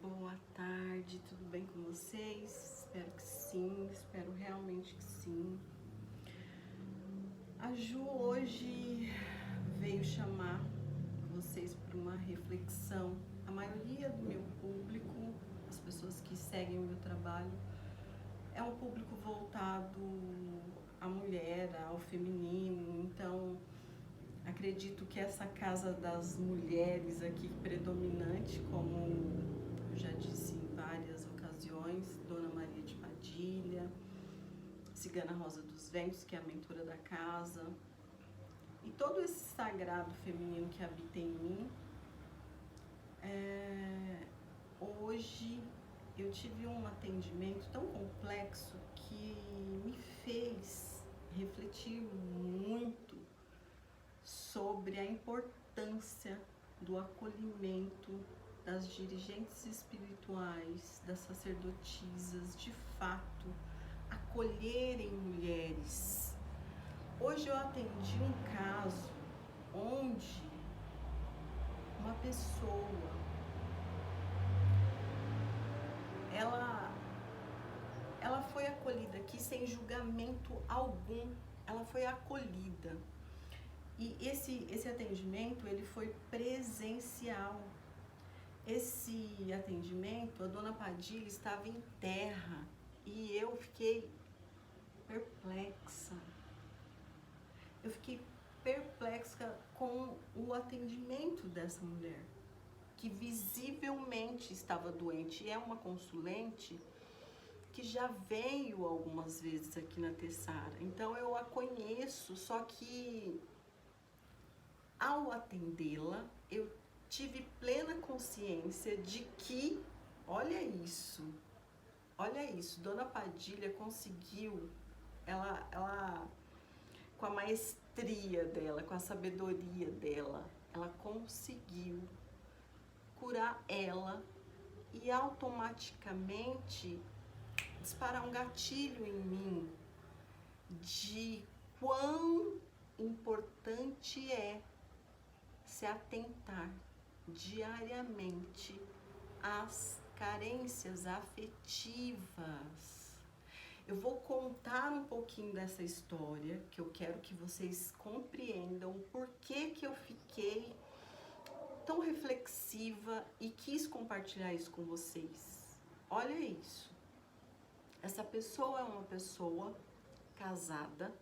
boa tarde, tudo bem com vocês? Espero que sim, espero realmente que sim. A Ju hoje veio chamar vocês para uma reflexão. A maioria do meu público, as pessoas que seguem o meu trabalho, é um público voltado à mulher, ao feminino, então acredito que essa casa das mulheres aqui predominante, como eu já disse em várias ocasiões, Dona Maria de Padilha, Cigana Rosa dos Ventos, que é a mentora da casa, e todo esse sagrado feminino que habita em mim. Hoje eu tive um atendimento tão complexo que me fez refletir muito sobre a importância do acolhimento das dirigentes espirituais, das sacerdotisas, de fato, acolherem mulheres. Hoje eu atendi um caso onde uma pessoa, ela foi acolhida aqui sem julgamento algum, ela foi acolhida. E esse atendimento, ele foi presencial. Esse atendimento, a Dona Padilha estava em terra e eu fiquei perplexa. Eu fiquei perplexa com o atendimento dessa mulher, que visivelmente estava doente. E é uma consulente que já veio algumas vezes aqui na Tessara. Então eu a conheço, só que ao atendê-la, eu tive plena consciência de que, olha isso, Dona Padilha conseguiu, ela com a maestria dela, com a sabedoria dela, ela conseguiu curar ela e automaticamente disparar um gatilho em mim de quão importante é se atentar diariamente às carências afetivas. Eu vou contar um pouquinho dessa história, que eu quero que vocês compreendam o porquê que eu fiquei tão reflexiva e quis compartilhar isso com vocês. Olha isso. Essa pessoa é uma pessoa casada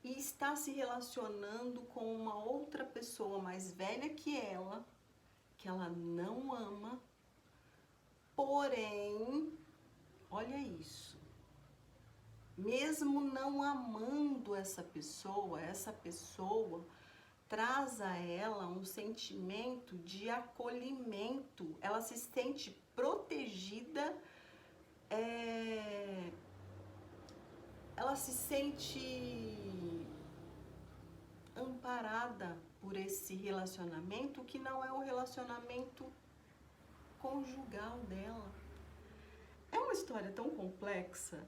e está se relacionando com uma outra pessoa mais velha que ela não ama, porém, olha isso, mesmo não amando essa pessoa traz a ela um sentimento de acolhimento, ela se sente protegida, ela se sente amparada por esse relacionamento que não é o relacionamento conjugal dela. É uma história tão complexa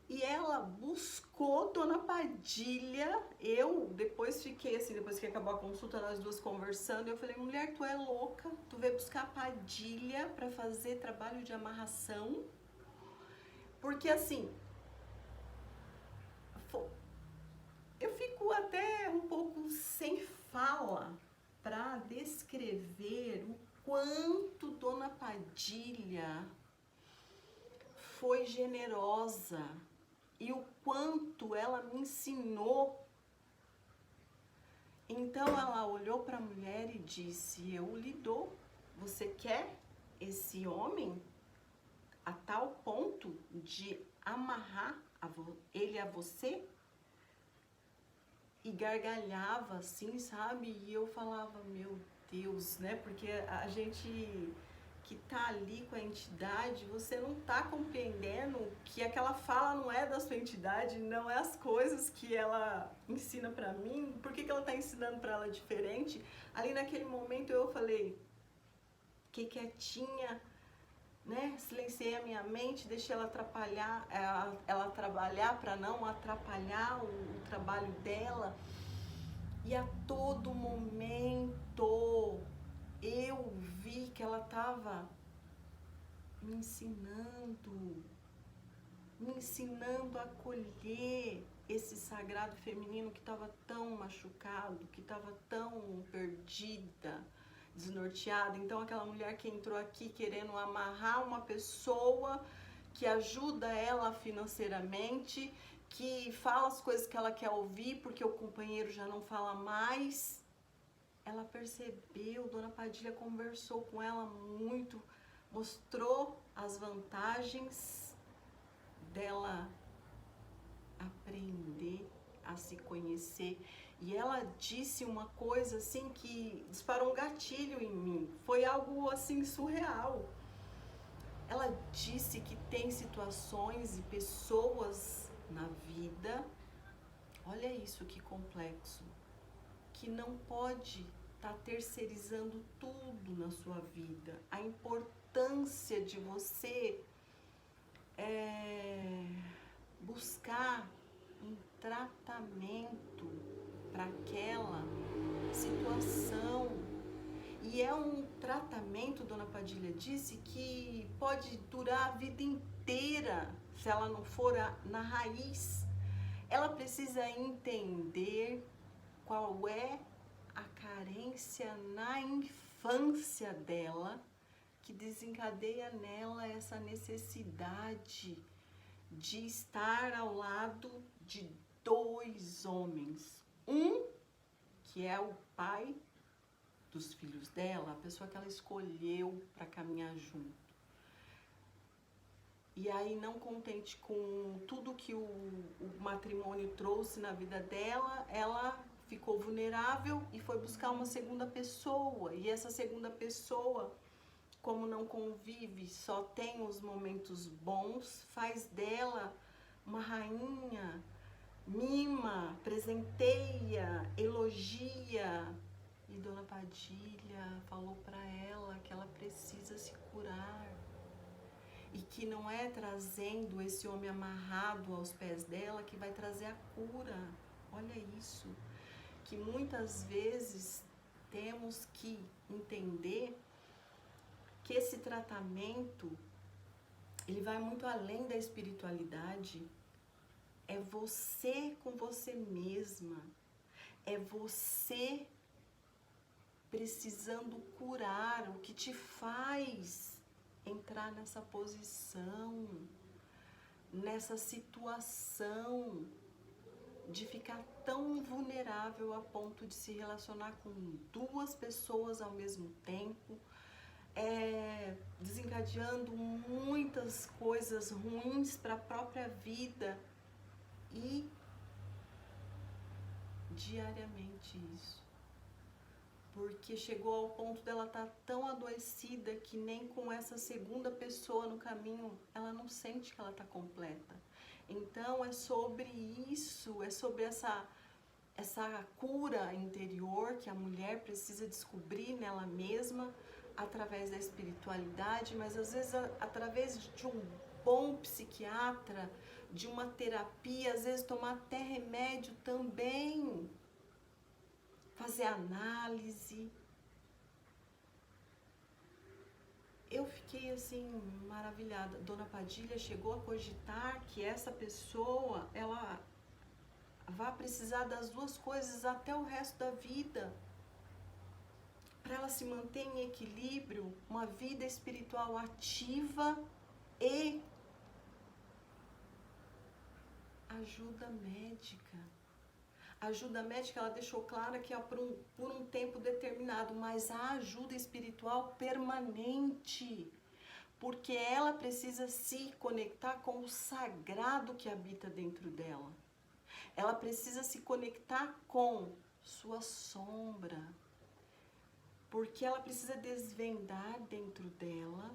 e ela buscou Dona Padilha. Eu depois fiquei assim, depois que acabou a consulta, nós duas conversando, eu falei: mulher, tu é louca, tu veio buscar Padilha para fazer trabalho de amarração? Porque assim, eu fico até um pouco sem fala para descrever o quanto Dona Padilha foi generosa e o quanto ela me ensinou. Então ela olhou para a mulher e disse: eu lhe dou, você quer esse homem a tal ponto de amarrar ele a você? E gargalhava assim, sabe? E eu falava: meu Deus, né? Porque a gente que tá ali com a entidade, você não tá compreendendo que aquela fala não é da sua entidade, não é as coisas que ela ensina pra mim. Por que ela tá ensinando pra ela diferente? Ali naquele momento eu falei: fiquei quietinha, né? Silenciei a minha mente, deixei ela atrapalhar, ela trabalhar para não atrapalhar o trabalho dela. E a todo momento eu vi que ela estava me ensinando a acolher esse sagrado feminino que estava tão machucado, que estava tão perdida, desnorteada. Então aquela mulher que entrou aqui querendo amarrar uma pessoa que ajuda ela financeiramente, que fala as coisas que ela quer ouvir porque o companheiro já não fala mais. Ela percebeu, Dona Padilha conversou com ela muito, mostrou as vantagens dela aprender a se conhecer. E ela disse uma coisa assim que disparou um gatilho em mim. Foi algo assim surreal. Ela disse que tem situações e pessoas na vida, olha isso que complexo, que não pode estar terceirizando tudo na sua vida. A importância de você buscar um tratamento para aquela situação. E é um tratamento, Dona Padilha disse, que pode durar a vida inteira, se ela não for na raiz. Ela precisa entender qual é a carência na infância dela, que desencadeia nela essa necessidade de estar ao lado de dois homens. Um, que é o pai dos filhos dela, a pessoa que ela escolheu para caminhar junto. E aí, não contente com tudo que o matrimônio trouxe na vida dela, ela ficou vulnerável e foi buscar uma segunda pessoa. E essa segunda pessoa, como não convive, só tem os momentos bons, faz dela uma rainha, mima, presenteia, elogia. E Dona Padilha falou para ela que ela precisa se curar. E que não é trazendo esse homem amarrado aos pés dela que vai trazer a cura. Olha isso. Que muitas vezes temos que entender que esse tratamento, ele vai muito além da espiritualidade. É você com você mesma. É você precisando curar o que te faz entrar nessa posição, nessa situação de ficar tão vulnerável a ponto de se relacionar com duas pessoas ao mesmo tempo, desencadeando muitas coisas ruins para a própria vida e diariamente isso. Porque chegou ao ponto dela estar tão adoecida que nem com essa segunda pessoa no caminho, ela não sente que ela está completa. Então é sobre isso, é sobre essa cura interior que a mulher precisa descobrir nela mesma, através da espiritualidade, mas às vezes através de um bom psiquiatra, de uma terapia, às vezes tomar até remédio também, fazer análise. Eu fiquei assim maravilhada. Dona Padilha chegou a cogitar que essa pessoa, ela vai precisar das duas coisas até o resto da vida, para ela se manter em equilíbrio, uma vida espiritual ativa e ajuda médica. A ajuda médica, ela deixou clara que é por um tempo determinado, mas a ajuda espiritual permanente, porque ela precisa se conectar com o sagrado que habita dentro dela. Ela precisa se conectar com sua sombra, porque ela precisa desvendar dentro dela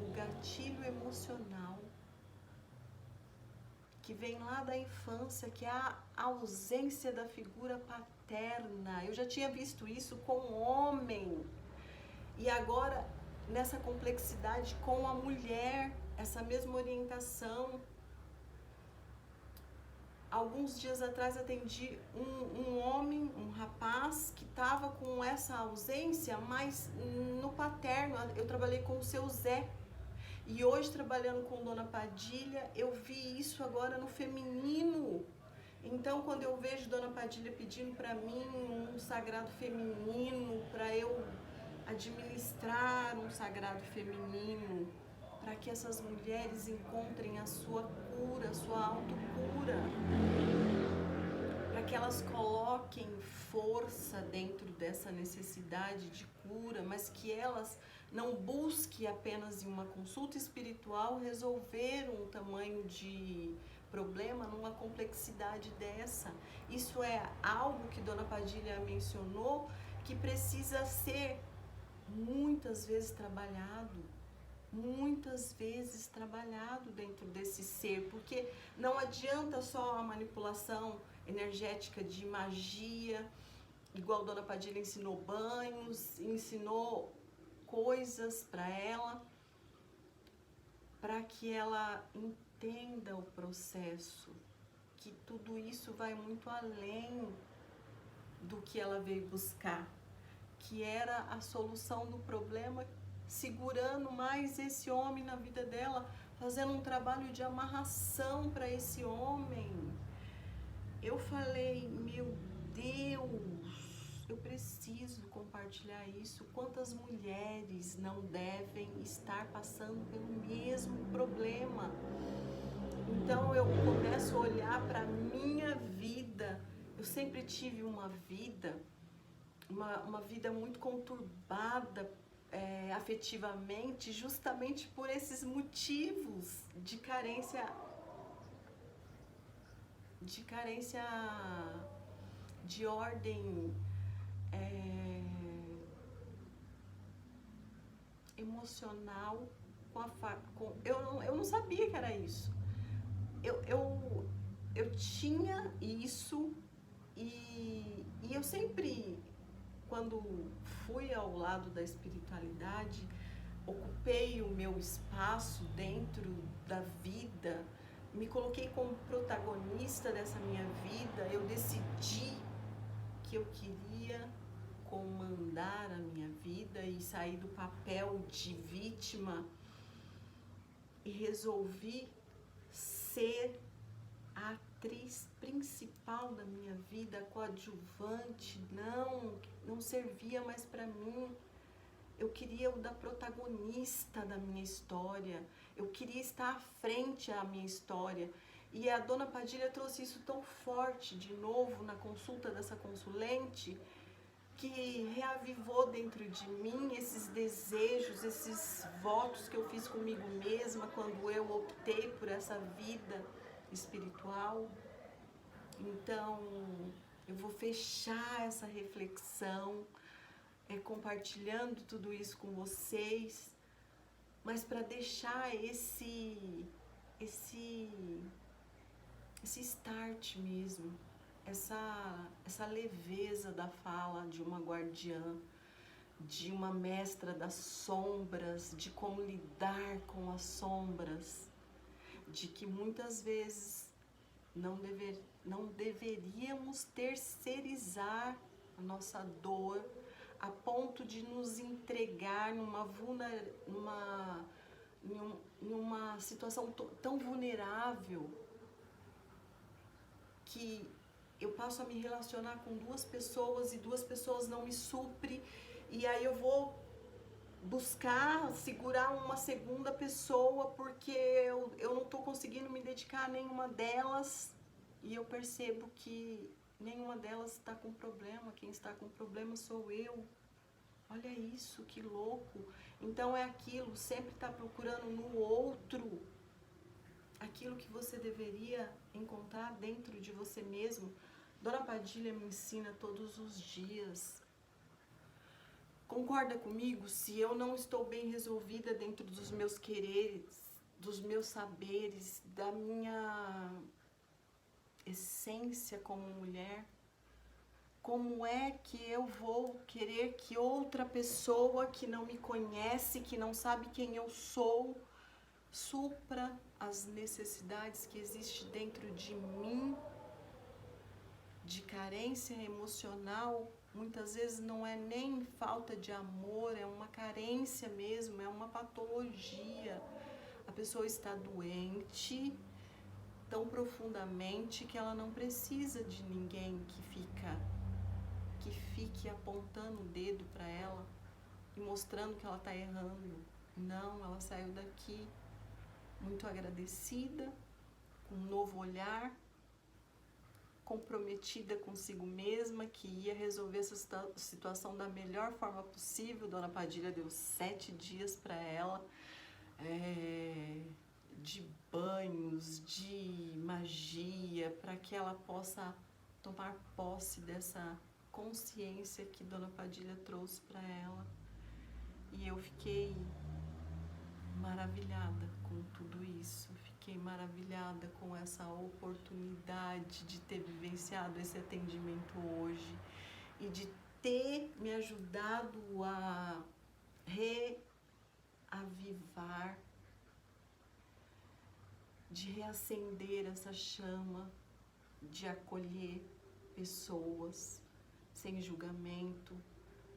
o gatilho emocional que vem lá da infância, que é a ausência da figura paterna. Eu já tinha visto isso com o homem, e agora nessa complexidade com a mulher, essa mesma orientação. Alguns dias atrás atendi um homem, um rapaz que estava com essa ausência, mas no paterno. Eu trabalhei com o seu Zé. E hoje, trabalhando com Dona Padilha, eu vi isso agora no feminino. Então, quando eu vejo Dona Padilha pedindo para mim um sagrado feminino, para eu administrar um sagrado feminino, para que essas mulheres encontrem a sua cura, a sua autocura, para que elas coloquem força dentro dessa necessidade de cura, mas que elas não busquem apenas em uma consulta espiritual resolver um tamanho de problema numa complexidade dessa. Isso é algo que Dona Padilha mencionou, que precisa ser muitas vezes trabalhado dentro desse ser, porque não adianta só a manipulação energética de magia, igual Dona Padilha ensinou banhos, ensinou coisas para ela, para que ela entenda o processo, que tudo isso vai muito além do que ela veio buscar, que era a solução do problema, segurando mais esse homem na vida dela, fazendo um trabalho de amarração para esse homem. Eu falei, meu Deus, eu preciso compartilhar isso. Quantas mulheres não devem estar passando pelo mesmo problema? Então eu começo a olhar para a minha vida. Eu sempre tive uma vida muito conturbada afetivamente, justamente por esses motivos de carência de ordem emocional. Eu não sabia que era isso. Eu tinha isso e eu sempre, quando fui ao lado da espiritualidade, ocupei o meu espaço dentro da vida, me coloquei como protagonista dessa minha vida, eu decidi que eu queria comandar a minha vida e sair do papel de vítima e resolvi ser a atriz principal da minha vida, coadjuvante. Não servia mais para mim. Eu queria o da protagonista da minha história. Eu queria estar à frente da minha história. E a Dona Padilha trouxe isso tão forte de novo na consulta dessa consulente, que reavivou dentro de mim esses desejos, esses votos que eu fiz comigo mesma quando eu optei por essa vida espiritual. Então, eu vou fechar essa reflexão compartilhando tudo isso com vocês, mas para deixar esse start mesmo, essa leveza da fala de uma guardiã, de uma mestra das sombras, de como lidar com as sombras, de que muitas vezes não deveríamos terceirizar a nossa dor a ponto de nos entregar numa situação tão vulnerável que eu passo a me relacionar com duas pessoas e duas pessoas não me suprem, e aí eu vou buscar segurar uma segunda pessoa porque eu não estou conseguindo me dedicar a nenhuma delas, e eu percebo que nenhuma delas está com problema. Quem está com problema sou eu. Olha isso, que louco. Então é aquilo, sempre está procurando no outro aquilo que você deveria encontrar dentro de você mesmo. Dona Padilha me ensina todos os dias. Concorda comigo? Se eu não estou bem resolvida dentro dos meus quereres, dos meus saberes, da minha essência como mulher, como é que eu vou querer que outra pessoa que não me conhece, que não sabe quem eu sou, supra as necessidades que existem dentro de mim de carência emocional, muitas vezes não é nem falta de amor, é uma carência mesmo, é uma patologia. A pessoa está doente tão profundamente que ela não precisa de ninguém que fique apontando o dedo para ela e mostrando que ela está errando. Não, ela saiu daqui muito agradecida, com um novo olhar, comprometida consigo mesma, que ia resolver essa situação da melhor forma possível. Dona Padilha deu 7 dias para ela, de banhos, de magia, para que ela possa tomar posse dessa consciência que Dona Padilha trouxe para ela. E eu fiquei maravilhada com tudo isso, fiquei maravilhada com essa oportunidade de ter vivenciado esse atendimento hoje e de ter me ajudado a reavivar, de reacender essa chama, de acolher pessoas sem julgamento,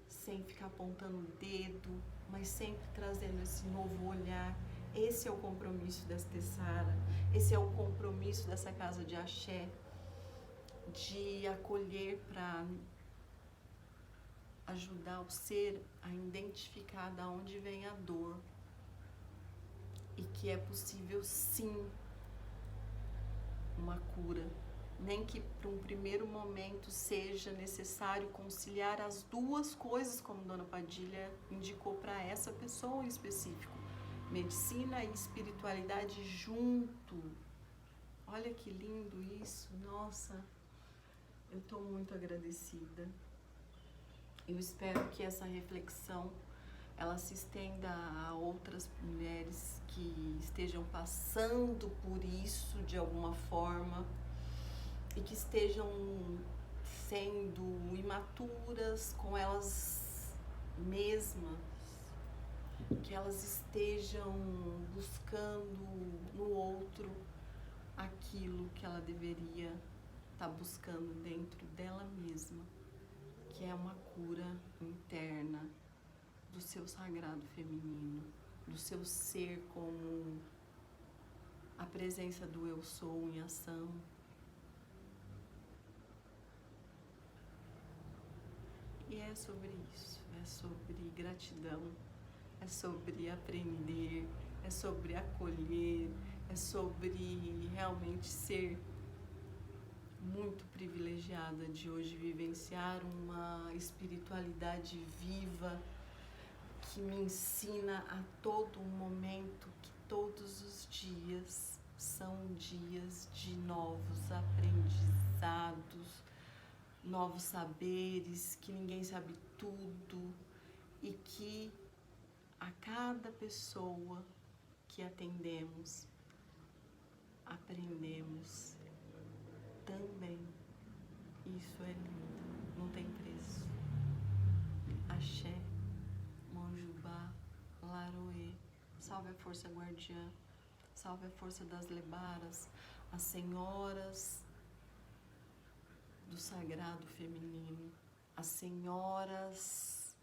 sem ficar apontando o dedo, mas sempre trazendo esse novo olhar. Esse é o compromisso da Tessara, esse é o compromisso dessa casa de axé, de acolher para ajudar o ser a identificar de onde vem a dor e que é possível sim uma cura. Nem que para um primeiro momento seja necessário conciliar as duas coisas, como Dona Padilha indicou para essa pessoa em específico. Medicina e espiritualidade junto. Olha que lindo isso, nossa, eu estou muito agradecida. Eu espero que essa reflexão ela se estenda a outras mulheres que estejam passando por isso de alguma forma e que estejam sendo imaturas com elas mesmas, que elas estejam buscando no outro aquilo que ela deveria estar buscando dentro dela mesma, que é uma cura interna do seu sagrado feminino, do seu ser como a presença do eu sou em ação. E é sobre isso, é sobre gratidão, é sobre aprender, é sobre acolher, é sobre realmente ser muito privilegiada de hoje vivenciar uma espiritualidade viva que me ensina a todo momento que todos os dias são dias de novos aprendizados, novos saberes, que ninguém sabe tudo e que a cada pessoa que atendemos, aprendemos também. Isso é lindo, não tem preço. Axé, Monjubá, Laroê, salve a força guardiã, salve a força das lebaras, as senhoras do sagrado feminino, as senhoras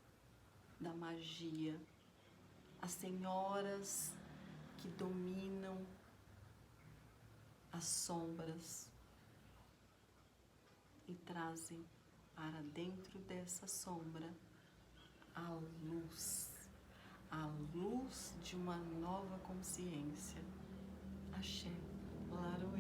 da magia, as senhoras que dominam as sombras e trazem para dentro dessa sombra a luz de uma nova consciência. Axé, Laroê.